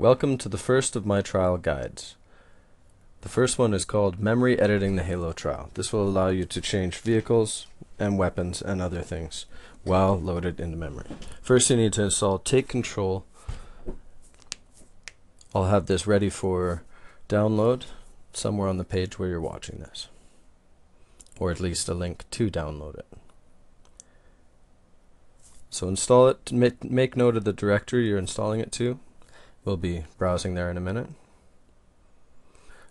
Welcome to the first of my trial guides. The first one is called Memory Editing the Halo Trial. This will allow you to change vehicles and weapons and other things while loaded into memory. First you need to install Take Control. I'll have this ready for download somewhere on the page where you're watching this, or at least a link to download it. So install it, make note of the directory you're installing it to. We'll be browsing there in a minute.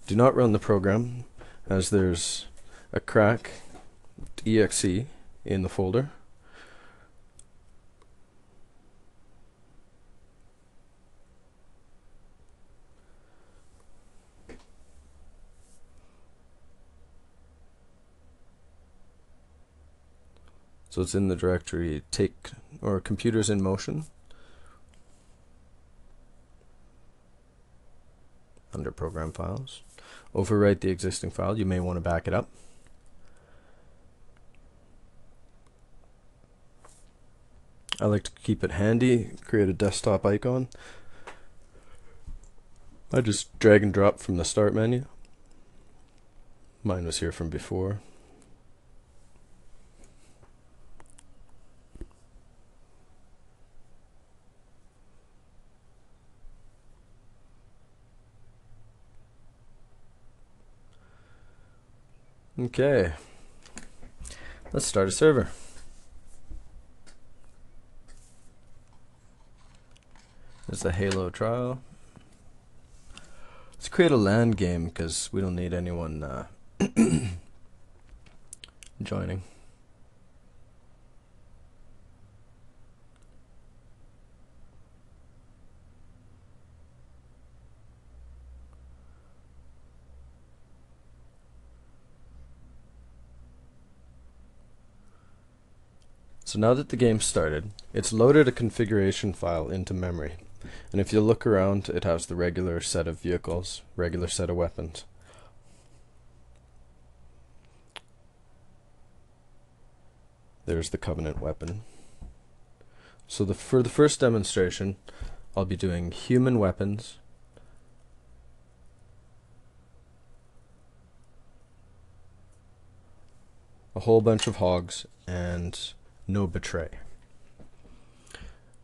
Do not run the program, as there's a crack exe in the folder. So it's in the directory computers in motion under program files. Overwrite the existing file. You may want to back it up. I like to keep it handy, create a desktop icon. I just drag and drop from the start menu. Mine was here from before. Okay, let's start a server. There's the Halo trial. Let's create a LAN game because we don't need anyone joining. So now that the game's started, it's loaded a configuration file into memory. And if you look around, it has the regular set of vehicles, regular set of weapons. There's the Covenant weapon. So for the first demonstration, I'll be doing human weapons, a whole bunch of hogs, and no betray.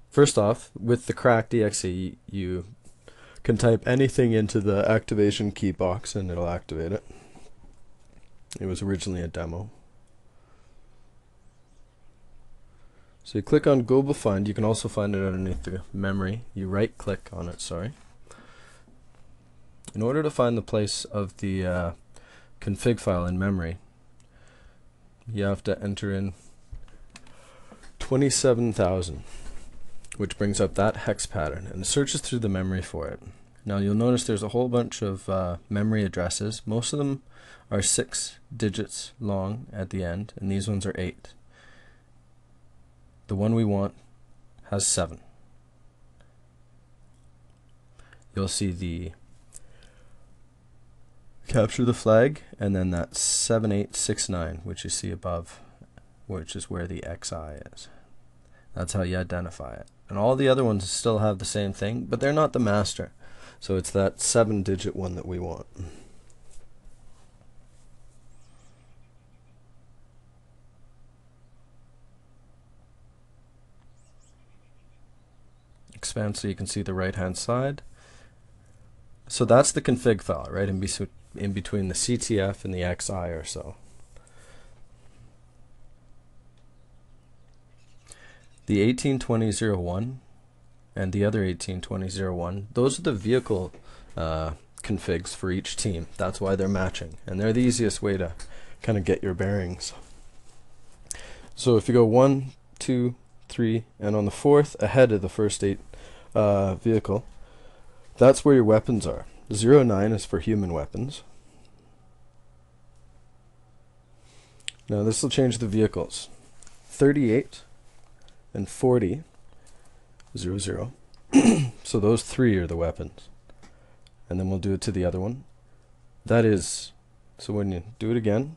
First off, with the cracked exe, you can type anything into the activation key box and it'll activate it. It was originally a demo. So you click on Global Find. You can also find it underneath the memory. You right click on it, sorry. In order to find the place of the config file in memory, you have to enter in 27,000, which brings up that hex pattern, and it searches through the memory for it. Now you'll notice there's a whole bunch of memory addresses. Most of them are 6 digits long at the end, and these ones are 8. The one we want has 7. You'll see the capture the flag, and then that 7869, which you see above, which is where the XI is. That's how you identify it. And all the other ones still have the same thing, but they're not the master. So it's that 7-digit one that we want. Expand so you can see the right-hand side. So that's the config file, right in between the CTF and the XI or so. The 182001 and the other 182001, those are the vehicle configs for each team. That's why they're matching, and they're the easiest way to kind of get your bearings. So if you go 1, 2, 3, and on the 4th ahead of the first 8 vehicle, that's where your weapons are. 09 is for human weapons. Now this will change the vehicles. 38 and 40, 00. So those 3 are the weapons. And then we'll do it to the other one. That is, so when you do it again,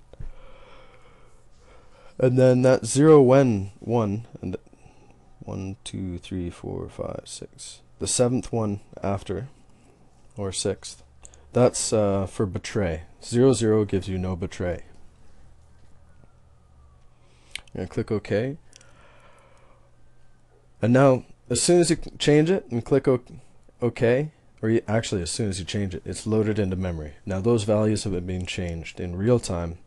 and then that 0 when 1 and 1, 2, 3, 4, 5, 6. The 7th one after or 6th. That's for betray. 0, 0 gives you no betray. I'm going to click OK. And now, as soon as you change it and click OK, or actually as soon as you change it, it's loaded into memory. Now those values have been changed in real time.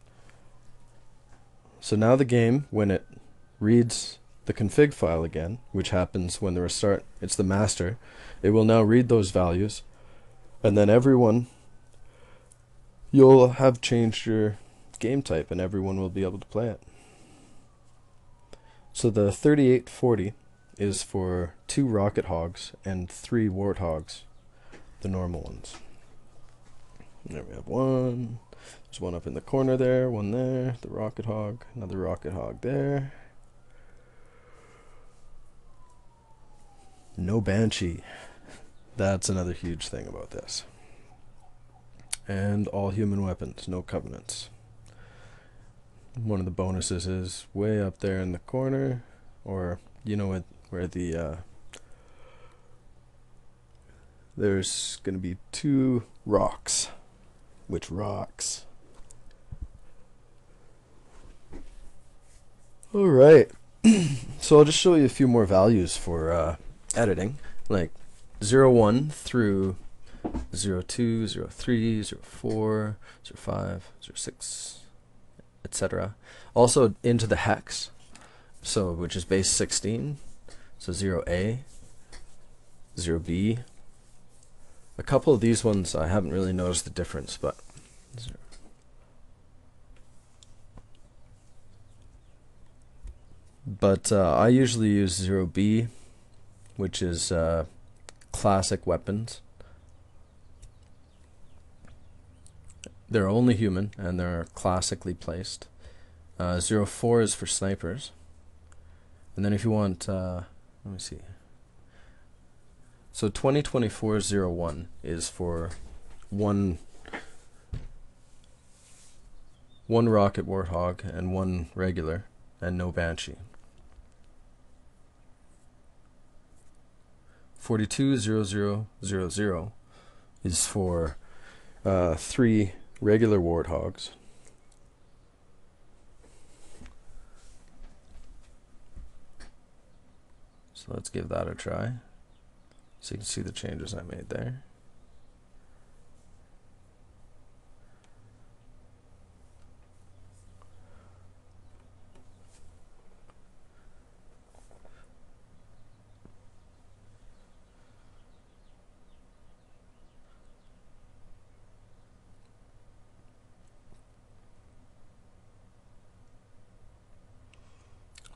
So now the game, when it reads the config file again, which happens when the restart, it's the master, it will now read those values, and then everyone, you'll have changed your game type and everyone will be able to play it. So the 3840 is for 2 rocket hogs and 3 warthogs, the normal ones. There we have one. There's one up in the corner there, one there, the rocket hog, another rocket hog there. No banshee. That's another huge thing about this. And all human weapons, no covenants. One of the bonuses is way up there in the corner, or you know where the there's going to be 2 rocks. Which rocks? Alright, so I'll just show you a few more values for editing, like 01 through 02, 03, 04, 05, 06, etc. Also into the hex, so which is base 16, so 0A, 0B. A couple of these ones I haven't really noticed the difference, but I usually use 0B, which is classic weapons. They're only human and they're classically placed. 04 is for snipers, and then if you want, let me see. So 2024-01 is for one rocket warthog and 1 regular, and no banshee. 42-00-00 is for 3 regular warthogs. So let's give that a try. So you can see the changes I made there.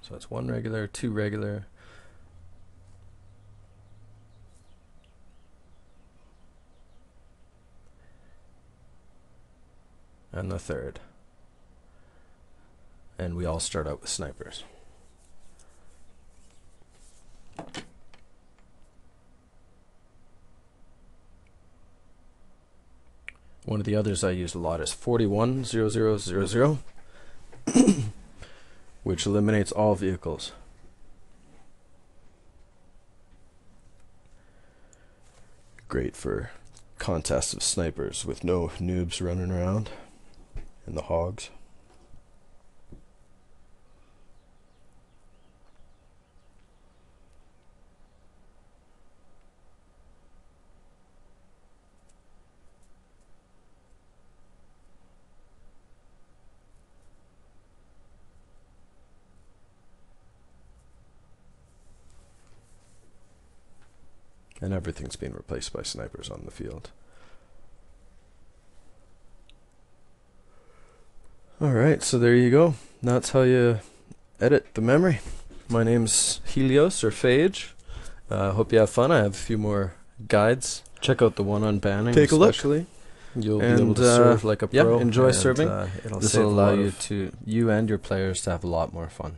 So it's 1 regular, 2 regular, and the 3rd. And we all start out with snipers. One of the others I use a lot is 41-00-00, which eliminates all vehicles. Great for contests of snipers with no noobs running around and the hogs. And everything's being replaced by snipers on the field. Alright, so there you go. That's how you edit the memory. My name's Helios, or Phage. Hope you have fun. I have a few more guides. Check out the one on banning. Take a look. You'll be able to serve like a pro. Yeah, enjoy serving. This will allow you and your players to have a lot more fun.